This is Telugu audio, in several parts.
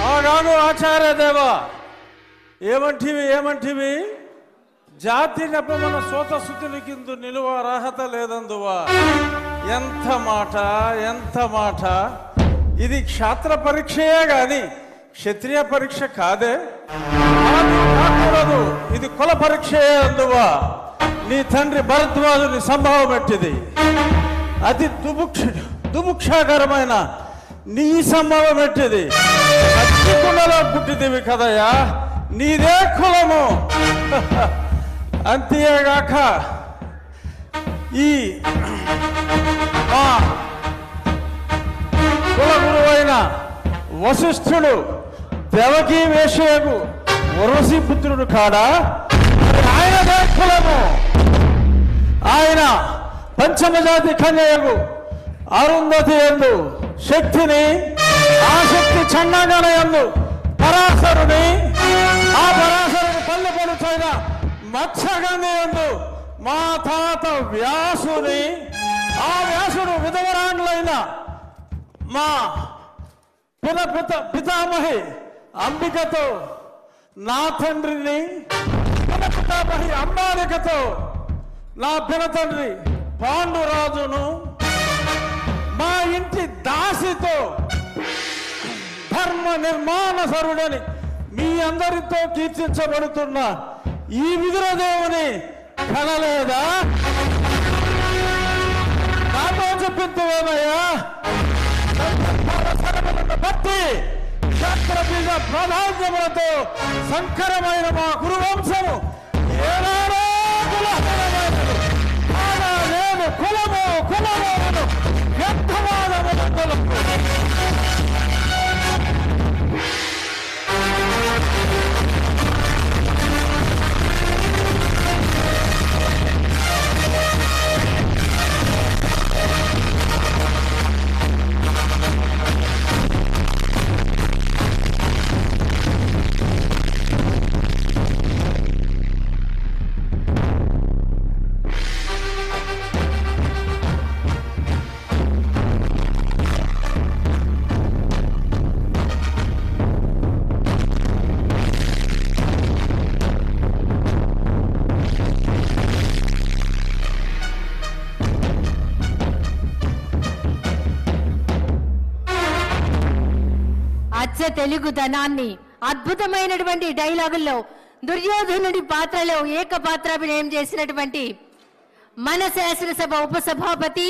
ఆగాను ఆచార్య దేవా ఏమంటివి జాతి నెపమన సోతసుతుని కిందు నిలువ అర్హత లేదందువా ఎంత మాట ఇది క్షాత్ర పరీక్షయే గాని క్షత్రియ పరీక్ష కాదే కాకూడదు ఇది కుల పరీక్షయే అందువా నీ తండ్రి భరద్వాజుని సంభవం ఎట్టిది అతి దుముక్షాకరమైన నీ సంభవం ఎట్టిది కుండలో పుట్టిదివి కదయ్యా నీదే కులము అంతేగాక ఈ కులగురువైన వశిష్ఠుడు దేవకీ వేషయకు ఉర్వశీ పుత్రుడు కాడా ఆయనదే కులము ఆయన పంచమజాతి కన్యకు అరుంధతి యందు శక్తిని ఆ శక్తి చండాగణ యందు పరాశరుని ఆ పరాశరుని పల్లె పడుచైన మత్స్యగంధి యందు మా తాత వ్యాసుని ఆ వ్యాసుడు విధవరాండ్లైన మా పితామహి అంబికతో నా తండ్రిని పితామహి అంబాలికతో నా పినతండ్రి పాండురాజును మా ఇంటి దాసితో ధర్మ నిర్మాణసరుడని మీ అందరితో కీర్తించబడుతున్న ఈ విదురదేవుని కనలేదా నాతో చెప్పిందేమయ్యా బట్టి క్షత్రబీజ ప్రాధాన్యములతో సంకరమైన మా గురువంశము ఏనాడో నేను కులము వ్యర్థవాదములు తెలుగుదనాన్ని అద్భుతమైనటువంటి డైలాగుల్లో దుర్యోధనుడి పాత్రలో ఏకపాత్రాభినయం చేసినటువంటి మన శాసనసభ ఉపసభాపతి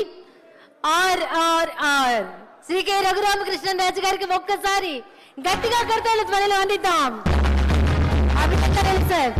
ఆర్ఆర్ఆర్ శ్రీ కె రఘురామకృష్ణరాజు గారికి ఒక్కసారి గట్టిగా కర్తవ్య ధ్వనిలో అందిద్దాం. అభినందనలు సార్.